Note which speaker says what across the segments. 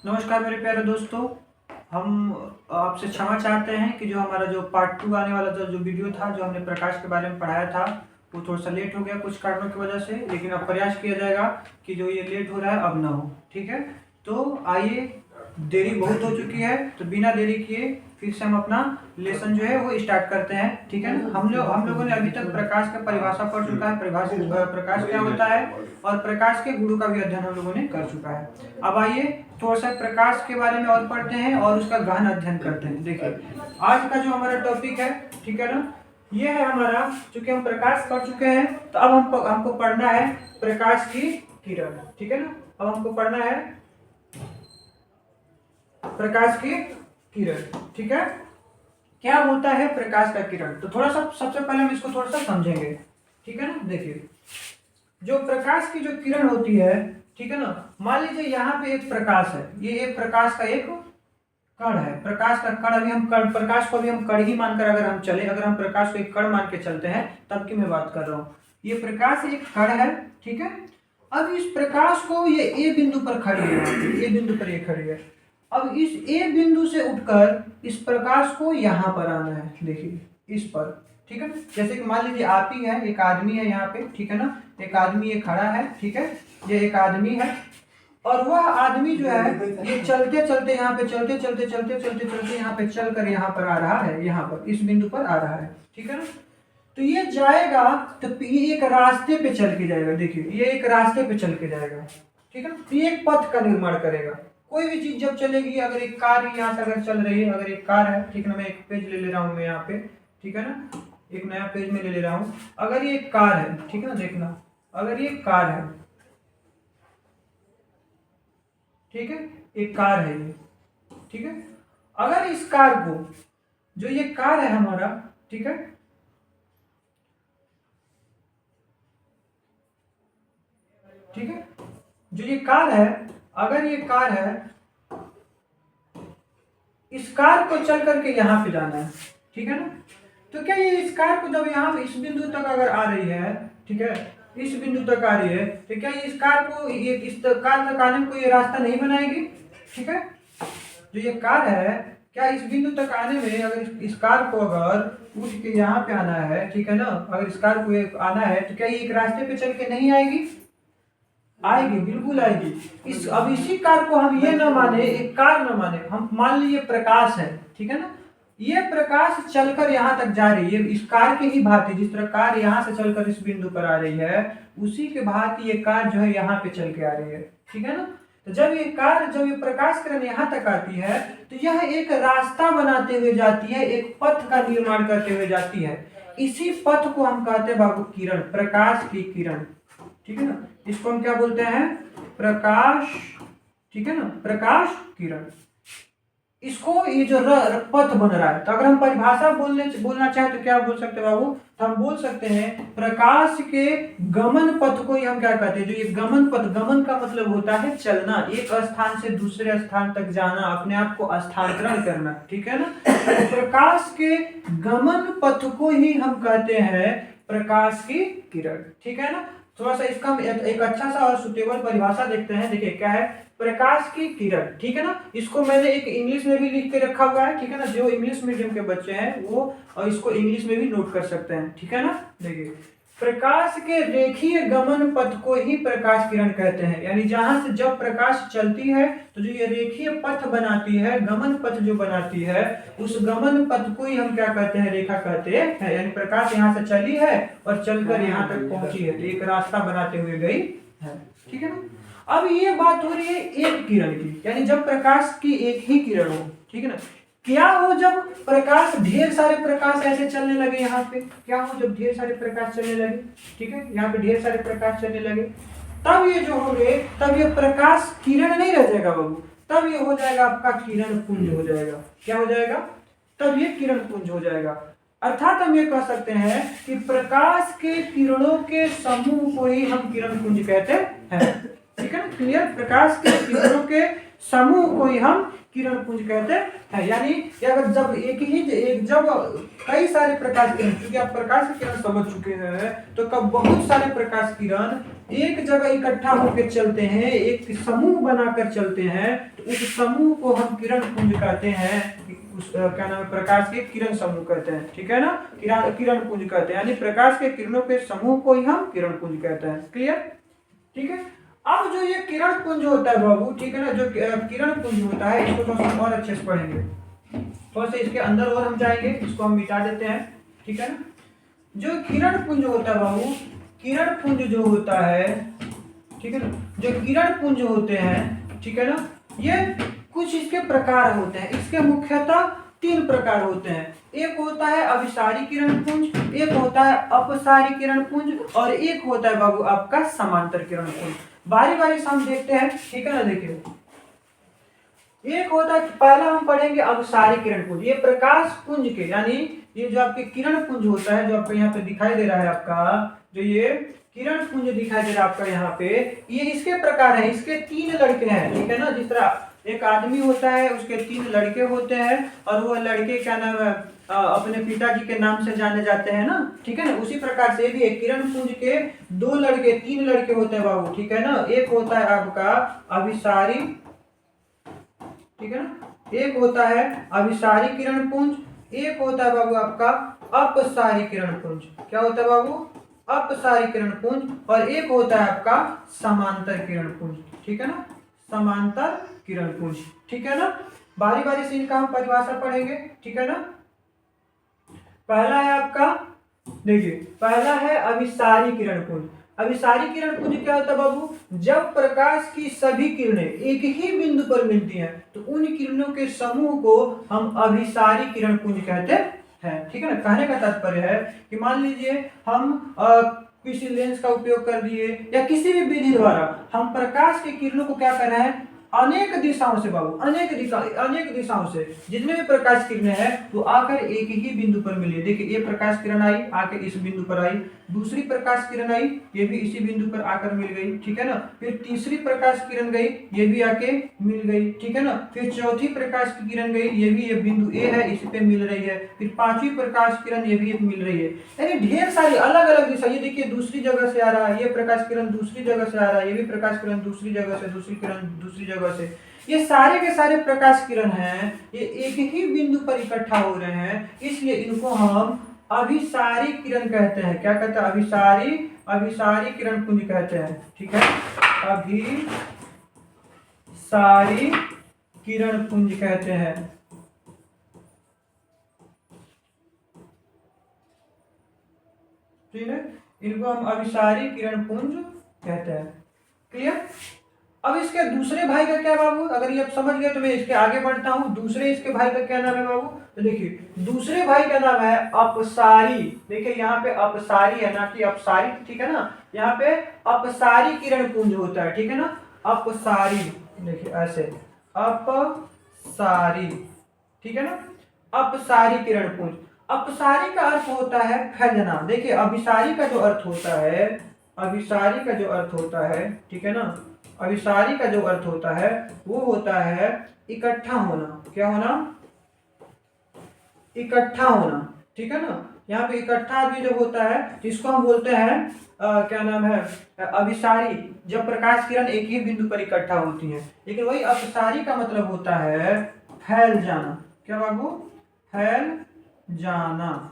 Speaker 1: नमस्कार मेरे प्यारे दोस्तों। हम आपसे क्षमा चाहते हैं कि जो हमारा जो पार्ट 2 आने वाला जो वीडियो था, जो हमने प्रकाश के बारे में पढ़ाया था, वो थोड़ा सा लेट हो गया कुछ कारणों की वजह से। लेकिन अब प्रयास किया जाएगा कि जो ये लेट हो रहा है अब ना हो। ठीक है, तो आइए, देरी बहुत हो चुकी है, तो बिना देरी किए फिर से हम अपना लेसन जो है वो स्टार्ट करते हैं। ठीक है ना। हम लोगों ने अभी तक प्रकाश का परिभाषा पढ़ चुका है, प्रकाश क्या होता है, और प्रकाश के गुणों का भी अध्ययन हम लोगों ने कर चुका है। अब आइए थोड़ा सा प्रकाश के बारे में और पढ़ते हैं और उसका गहन अध्ययन करते हैं। देखिए, आज का जो हमारा टॉपिक है, ठीक है ना, ये है हमारा, चूंकि हम प्रकाश पढ़ चुके हैं तो अब हमको पढ़ना है प्रकाश की किरण। ठीक है ना, अब हमको पढ़ना है प्रकाश की किरण। ठीक है, क्या होता है प्रकाश का किरण, तो थोड़ा सा सबसे पहले हम इसको थोड़ा सा समझेंगे। ठीक है ना। देखिए, जो प्रकाश की जो किरण होती है, ठीक है ना, मान लीजिए यहाँ पे एक प्रकाश है, ये एक प्रकाश का एक कण है। प्रकाश का कण, अभी हम कण, प्रकाश को अभी हम कण ही मानकर अगर हम चले, अगर हम प्रकाश को एक कण मान के चलते हैं, तब की मैं बात कर रहा हूँ। ये प्रकाश एक कण है, ठीक है। अब इस प्रकाश को ये ए बिंदु पर खड़ी है, ए बिंदु पर ये खड़ी है। अब इस ए बिंदु से उठकर इस प्रकाश को यहाँ पर आना है, देखिए इस पर। ठीक है, जैसे कि मान लीजिए आप ही है, एक आदमी है यहाँ पे, ठीक है ना, एक आदमी ये खड़ा है, ठीक है, ये एक आदमी है, और वह आदमी जो है ये चलते चलते यहाँ पे चलते यहाँ पे चलकर यहाँ पर आ रहा है, यहाँ पर इस बिंदु पर आ रहा है। ठीक है ना, तो ये जाएगा तो ये एक रास्ते पे चल के जाएगा। देखिए, ये एक रास्ते पे चल के जाएगा, ठीक है ना, तो ये एक पथ का निर्माण करेगा। कोई भी चीज जब चलेगी, अगर एक कार यहाँ से अगर चल रही है, अगर एक कार है, ठीक है ना, मैं एक पेज ले रहा हूँ मैं यहाँ पे, ठीक है ना, एक नया पेज में ले रहा हूँ। अगर ये एक कार है, ठीक है ना, देखना, अगर ये कार है, ठीक है, एक कार है ये, ठीक है, अगर इस कार को, जो ये कार है हमारा, ठीक है, ठीक है, जो ये कार है, अगर ये कार है, इस कार को चल करके यहां पे जाना है, ठीक है ना, तो क्या ये इस कार को जब यहाँ इस बिंदु तक अगर आ रही है, ठीक है, इस बिंदु तक आ रही है, तो क्या ये इस कार को, ये इस कार तक आने को ये रास्ता नहीं बनाएगी। ठीक है, जो ये कार है, क्या इस बिंदु तक आने में, अगर इस कार को अगर उठ के यहाँ पे आना है, ठीक है ना, अगर इस कार को आना है, तो क्या ये एक रास्ते पे चल के नहीं आएगी? आएगी, बिल्कुल आएगी। अब इसी कार को हम ये न माने, एक कार न माने, हम मान लीजिए प्रकाश है, ठीक है ना, ये प्रकाश चलकर यहाँ तक जा रही है, इस कार के ही भांति, जिस तरह कार यहाँ से चलकर इस बिंदु पर आ रही है, उसी के भांति ये कार जो है यहाँ पे चल के आ रही है। ठीक है ना, तो जब ये प्रकाश किरण यहाँ तक आती है, तो यह एक रास्ता बनाते हुए जाती है, एक पथ का निर्माण करते हुए जाती है। इसी पथ को हम कहते हैं बाबू किरण, प्रकाश की किरण। ठीक है ना, इसको हम क्या बोलते हैं? प्रकाश। ठीक है ना, प्रकाश किरण। इसको ये जो पथ बन रहा है, तो अगर हम परिभाषा बोलना चाहें तो क्या बोल सकते हैं बाबू? तो हम बोल सकते हैं प्रकाश के गमन पथ को ही हम क्या कहते हैं? जो ये गमन पथ, गमन का मतलब होता है चलना, एक स्थान से दूसरे स्थान तक जाना, अपने आप को स्थानांतरण करना। ठीक है ना, तो प्रकाश के गमन पथ को ही हम कहते हैं प्रकाश की किरण। ठीक है ना, थोड़ा सा इसका एक अच्छा सा और सुटेबल परिभाषा देखते हैं। देखिए क्या है प्रकाश की किरण। ठीक है ना, इसको मैंने एक इंग्लिश में भी लिख के रखा हुआ है। ठीक है ना, जो इंग्लिश मीडियम के बच्चे हैं वो इसको इंग्लिश में भी नोट कर सकते हैं। ठीक है ना, देखिए प्रकाश के रेखीय गमन पथ को ही प्रकाश किरण कहते हैं। यानी जहां से जब प्रकाश चलती है तो जो ये रेखीय पथ बनाती है, गमन पथ जो बनाती है, उस गमन पथ को ही हम क्या कहते हैं? रेखा कहते हैं। यानी प्रकाश यहाँ से चली है और चलकर यहाँ तक पहुंची है, तो एक रास्ता बनाते हुए गई है। ठीक है ना, अब ये बात हो रही है एक किरण की, यानी जब प्रकाश की एक ही किरण हो। ठीक है ना, क्या हो जब प्रकाश, ढेर सारे प्रकाश ऐसे चलने लगे यहाँ पे, क्या हो जब ढेर सारे प्रकाश चलने लगे? ठीक है, यहाँ पे ढेर सारे प्रकाश चलने लगे, तब ये जो हो गए, तब ये प्रकाश किरण नहीं रह जाएगा बाबू, तब ये हो जाएगा आपका किरण पुंज हो जाएगा। क्या हो जाएगा? तब ये किरण पुंज हो जाएगा। अर्थात हम ये कह सकते हैं कि प्रकाश के किरणों के समूह को ही हम किरण पुंज कहते हैं। ठीक है ना, क्लियर? प्रकाश के किरणों के समूह को ही हम किरण पुंज कहते हैं। यानी कि अगर जब जब कई सारे प्रकाश किरण, क्योंकि आप प्रकाश की किरण समझ चुके हैं, तो कब बहुत सारे प्रकाश किरण एक जगह इकट्ठा होकर चलते हैं, एक समूह बनाकर चलते हैं, तो उस समूह को हम किरण पुंज कहते हैं। उस क्या नाम है, प्रकाश के किरण समूह कहते हैं। ठीक है ना, किरण पुंज कहते हैं, यानी प्रकाश के किरणों के समूह को ही हम किरण पुंज कहते हैं। क्लियर? ठीक है। अब जो ये किरण पुंज होता है बाबू, ठीक है ना, जो किरण पुंज होता है, इसको तो हम और अच्छे से पढ़ेंगे, थोड़ा सा इसके अंदर और हम जाएंगे, इसको हम मिटा देते हैं। ठीक है ना, जो किरण पुंज होता है बाबू, किरण पुंज जो होता है, ठीक है ना, जो किरण पुंज होते हैं, ठीक है ना, ये कुछ इसके प्रकार होते हैं। इसके मुख्यतः 3 प्रकार होते हैं। एक होता है अभिसारी किरण पुंज, एक होता है अपसारी किरण पुंज, और एक होता है बाबू आपका समांतर किरण पुंज। बारी बारी से हम देखते हैं। ठीक है ना, देखिए, एक होता है, पहला हम पढ़ेंगे अभिसारी किरण पुंज। ये प्रकाश पुंज के, यानी ये जो आपके किरण पुंज होता है, जो आपको यहाँ पे दिखाई दे रहा है, आपका जो ये किरण पुंज दिखाई दे रहा है आपका यहाँ पे, ये इसके प्रकार है। इसके 3 लड़के हैं। ठीक है ना, जिस तरह एक आदमी होता है, उसके 3 लड़के होते हैं, और वो लड़के क्या नाम है, अपने पिताजी के नाम से जाने जाते हैं ना। ठीक है ना, उसी प्रकार से भी एक किरण पुंज के 2 लड़के 3 लड़के होते हैं बाबू। ठीक है ना, एक होता है आपका अभिसारी, ठीक है ना, एक होता है अभिसारी किरण पुंज, एक होता है बाबू आपका अपसारी किरण पुंज। क्या होता है बाबू? अपसारी किरण पुंज। और एक होता है आपका समांतर किरण पुंज। ठीक है ना, समांतर किरण पुंज। ठीक है ना, बारी बारी से इनका हम परिभाषा पढ़ेंगे। ठीक है ना, पहला है आपका, देखिए, पहला है अभिसारी किरण पुंज। अभिसारी किरण पुंज क्या होता है बाबू? जब प्रकाश की सभी किरणें एक ही बिंदु पर मिलती हैं, तो उन किरणों के समूह को हम अभिसारी किरण पुंज कहते हैं। ठीक है ना, कहने का तात्पर्य है कि मान लीजिए हम किसी लेंस का उपयोग कर दिए, या किसी भी विधि द्वारा हम प्रकाश के किरणों को क्या कर रहे हैं, अनेक दिशाओं से बाबू, अनेक दिशाओं से जितने भी प्रकाश किरणें हैं, वो आकर एक ही बिंदु पर मिली। देखिए, ये प्रकाश किरण आई, आके इस बिंदु पर आई, दूसरी प्रकाश किरण आई, ये भी इसी बिंदु पर आकर मिल गई। ठीक है ना, फिर तीसरी प्रकाश किरण गई, ये भी आके मिल गई। ठीक है ना, फिर चौथी प्रकाश की किरण गई, ये भी, ये बिंदु ए है, इसी पे मिल रही है। फिर 5वीं प्रकाश किरण, ये भी मिल रही है। यानी ढेर सारी अलग अलग दिशा, ये देखिए दूसरी जगह से आ रहा है, ये प्रकाश किरण दूसरी जगह से आ रहा है, ये भी प्रकाश किरण दूसरी जगह से, दूसरी किरण दूसरी जगह से। ये सारे के सारे प्रकाश किरण हैं, ये एक ही बिंदु पर इकट्ठा हो रहे हैं, इसलिए इनको हम अभिसारी किरण कहते हैं। क्या कहते हैं? अभिसारी किरण पुंज कहते हैं। ठीक है, अभिसारी किरण पुंज कहते हैं। ठीक है, इनको हम अभिसारी किरण पुंज कहते हैं। क्लियर? अब इसके दूसरे भाई का क्या बाबू? अगर ये आप समझ गए तो मैं इसके आगे बढ़ता हूं। दूसरे इसके भाई का क्या नाम है बाबू? तो देखिए, दूसरे भाई का नाम है अपसारी। देखिए, यहाँ पे अपसारी है, ना कि अपसारी। ठीक है ना, यहाँ पे अपसारी किरण पुंज होता है। ठीक है ना, अपसारी, देखिए ऐसे अपसारी। ठीक है ना, अपसारी किरण पुंज। अपसारी का अर्थ होता है फैलना। देखिए, अभिसारी का जो अर्थ होता है, अभिसारी का जो अर्थ होता है, ठीक है ना, अभिसारी का जो अर्थ होता है वो होता है इकट्ठा होना। क्या होना? इकट्ठा होना। ठीक है ना, यहाँ पे इकट्ठा भी जो होता है, जिसको हम बोलते हैं क्या नाम है, अभिसारी। जब प्रकाश किरण एक ही बिंदु पर इकट्ठा होती है। लेकिन वही अपसारी का मतलब होता है फैल जाना। क्या बाबू? फैल जाना।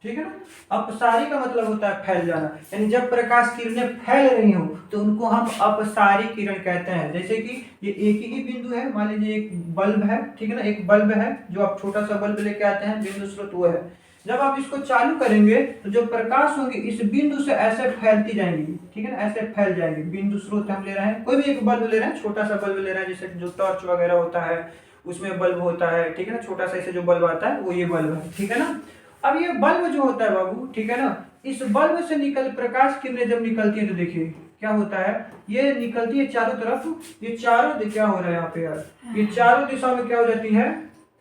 Speaker 1: ठीक है ना, अपसारी का मतलब होता है फैल जाना, यानी जब प्रकाश किरणें फैल रही हो तो उनको हम अपसारी किरण कहते हैं। जैसे कि ये एक ही बिंदु है, मान लीजिए एक बल्ब है। ठीक है ना, एक बल्ब है, जो आप छोटा सा बल्ब लेके आते हैं, बिंदु स्रोत वो है। जब आप इसको चालू करेंगे तो जो प्रकाश होगी इस बिंदु से ऐसे फैलती जाएंगी। ठीक है ना, ऐसे फैल जाएंगी। बिंदु स्रोत हम ले रहे हैं, कोई भी एक बल्ब ले रहे हैं, छोटा सा बल्ब ले रहे हैं, जैसे जो टॉर्च वगैरह होता है उसमें बल्ब होता है। ठीक है ना, छोटा सा ऐसे जो बल्ब आता है वो ये बल्ब है। ठीक है ना, अब ये बल्ब जो होता है बाबू, ठीक है ना, इस बल्ब से प्रकाश किरणें जब निकलती है तो देखिए क्या होता है, ये निकलती है चारों तरफ। ये चारों क्या हो रहा है यहाँ पे यार, ये चारों दिशा में क्या हो जाती है,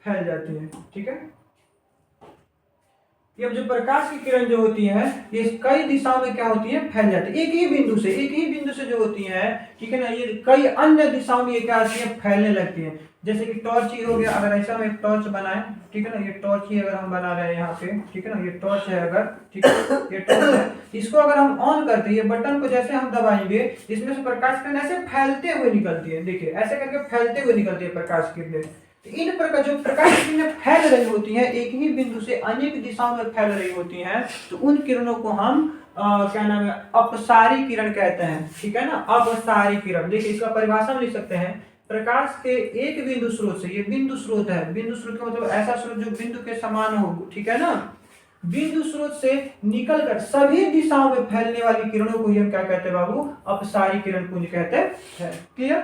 Speaker 1: फैल जाती है। ठीक है, कि अब जो प्रकाश की किरण जो होती है ये कई दिशाओं में क्या होती है, फैल जाती है। एक ही बिंदु से जो होती है, ठीक है ना, ये कई अन्य दिशाओं में ये क्या होती है, फैलने लगती है। जैसे कि टॉर्च ही हो गया, अगर ऐसा हम एक टॉर्च बनाए, ठीक है ना, ये टॉर्च ही अगर हम बना रहे हैं यहाँ पे, ठीक है ना, ये टॉर्च है अगर, ठीक है, ये टॉर्च है, इसको अगर हम ऑन करते हैं, ये बटन को जैसे हम दबाएंगे, इसमें से प्रकाश किरण ऐसे फैलते हुए निकलती है। देखिए ऐसे करके फैलते हुए निकलती है प्रकाश किरणें। तो इन प्रकार जो प्रकाश किरणें फैल रही होती हैं, एक ही बिंदु से अनेक दिशाओं में फैल रही होती हैं, तो उन किरणों को हम क्या नाम है, अपसारी किरण कहते हैं, ठीक है ना, अपसारी किरण। देखिए इसका परिभाषा हम लिख सकते हैं, प्रकाश के एक बिंदु स्रोत से, ये बिंदु स्रोत है, बिंदु स्रोत का मतलब ऐसा स्रोत जो बिंदु के समान हो, ठीक है ना, बिंदु स्रोत से निकलकर सभी दिशाओं में फैलने वाली किरणों को हम क्या कहते हैं बाबू, अपसारी किरण पुंज कहते हैं। क्लियर?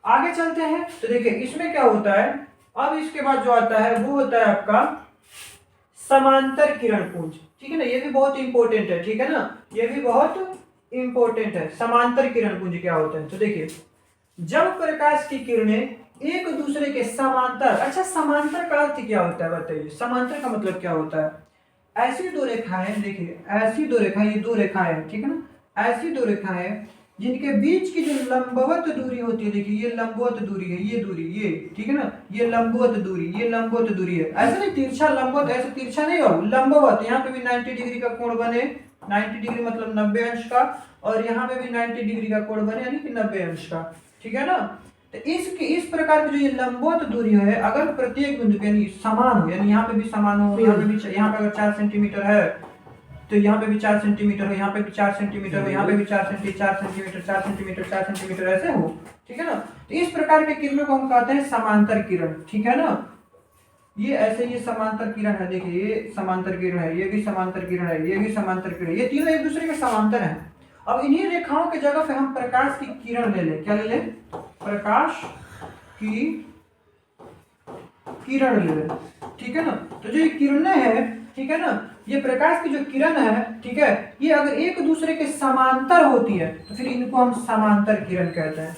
Speaker 1: आगे चलते हैं तो देखिए इसमें क्या होता है, अब इसके बाद जो आता है वो होता है आपका समांतर किरण पुंज, ठीक है ना, ये भी बहुत इंपॉर्टेंट है, ठीक है ना, ये भी बहुत इंपॉर्टेंट है। समांतर किरण पुंज क्या होता है, तो देखिए जब प्रकाश की किरणें एक दूसरे के समांतर, अच्छा समांतर का अर्थ क्या होता है बताइए, समांतर का मतलब क्या होता है, ऐसी दो रेखाएं, देखिए ऐसी दो रेखाएं, ये दो रेखाएं, ठीक है ना, ऐसी दो रेखाएं जिनके बीच की जो लंबवत दूरी होती है, देखिए ये लंबवत दूरी है, ये दूरी, ये ठीक है ना, ये लंबवत दूरी, ये लंबवत दूरी है, ऐसे नहीं तिरछा लंबवत, ऐसे तिरछा नहीं हो, लंबवत, यहाँ पे भी 90 डिग्री का कोण बने, 90 डिग्री मतलब 90 अंश का, और यहाँ पे भी 90 डिग्री का कोण बने यानी कि 90 अंश का, ठीक है ना। तो इस प्रकार की जो ये लंबवत दूरी है, अगर प्रत्येक बिंदु पे यानी समान हो, यानी यहाँ पे भी समान हो, यहाँ पे भी, यहाँ पे अगर 4 सेंटीमीटर है तो यहाँ पे भी 4 सेंटीमीटर हो, यहाँ पे भी 4 सेंटीमीटर हो, यहाँ पे भी 4 सेंटीमीटर 4 सेंटीमीटर ऐसे हो, ठीक है ना। तो इस प्रकार के किरणों को हम कहते हैं समांतर किरण, ठीक है ना। ये ऐसे ये समांतर किरण है, देखिए ये समांतर किरण है, ये भी समांतर किरण है, ये भी समांतर किरण, ये तीनों एक दूसरे के समांतर हैं। अब इन्हीं रेखाओं की जगह पे हम प्रकाश की किरण ले लें, क्या ले लें, प्रकाश की किरण ले लें, ठीक है ना। तो जो ये किरणें हैं, ठीक है ना, ये प्रकाश की जो किरण है, ठीक है, ये अगर एक दूसरे के समांतर होती है तो फिर इनको हम समांतर किरण कहते हैं।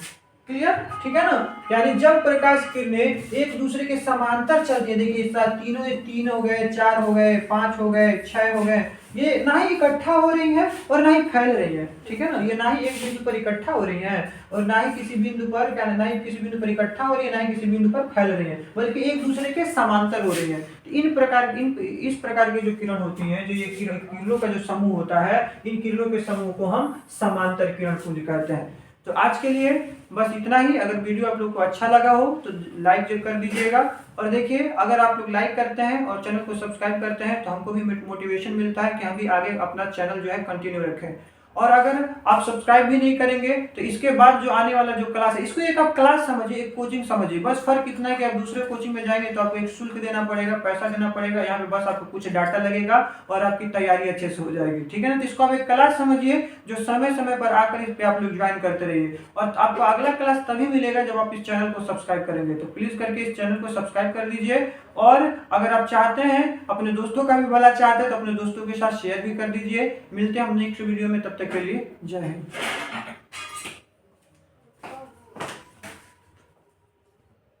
Speaker 1: क्लियर? ठीक है ना, यानी जब प्रकाश किरणें एक दूसरे के समांतर चलती है, देखिए इस तरह तीनों, 3 हो गए, 4 हो गए, 5 हो गए, 6 हो गए, ये ना ही इकट्ठा हो रही है और ना ही फैल रही है, ठीक है ना, ये ना ही एक बिंदु पर इकट्ठा हो रही है और ना ही किसी बिंदु पर क्या, ना ही किसी बिंदु पर इकट्ठा हो रही है, ना ही किसी बिंदु पर फैल रही है, बल्कि एक दूसरे के समांतर हो रही है। इस प्रकार की जो किरण होती है, जो ये किरणों का जो समूह होता है, इन किरणों के समूह को हम समांतर किरण पुंज कहते हैं। तो आज के लिए बस इतना ही। अगर वीडियो आप लोग को अच्छा लगा हो तो लाइक जो कर दीजिएगा, और देखिए अगर आप लोग लाइक करते हैं और चैनल को सब्सक्राइब करते हैं तो हमको भी मोटिवेशन मिलता है कि हम भी आगे अपना चैनल जो है कंटिन्यू रखें। और अगर आप सब्सक्राइब भी नहीं करेंगे तो इसके बाद जो आने वाला जो क्लास है, इसको एक आप क्लास समझिए, एक कोचिंग समझिए। बस फर्क इतना है कि आप दूसरे कोचिंग में जाएंगे तो आपको एक शुल्क देना पड़ेगा, पैसा देना पड़ेगा, यहाँ पे बस आपको कुछ डाटा लगेगा और आपकी तैयारी अच्छे से हो जाएगी, ठीक है ना। तो इसको आप एक क्लास समझिए, जो समय समय पर आकर इस पे आप लोग ज्वाइन करते रहिए, और आपको अगला क्लास तभी मिलेगा जब आप इस चैनल को सब्सक्राइब करेंगे। तो प्लीज करके इस चैनल को सब्सक्राइब कर दीजिए, और अगर आप चाहते हैं अपने दोस्तों का भी भला चाहते हैं तो अपने दोस्तों के साथ शेयर भी कर दीजिए। मिलते हैं हम नेक्स्ट वीडियो में, तब तक के लिए जय हिंद।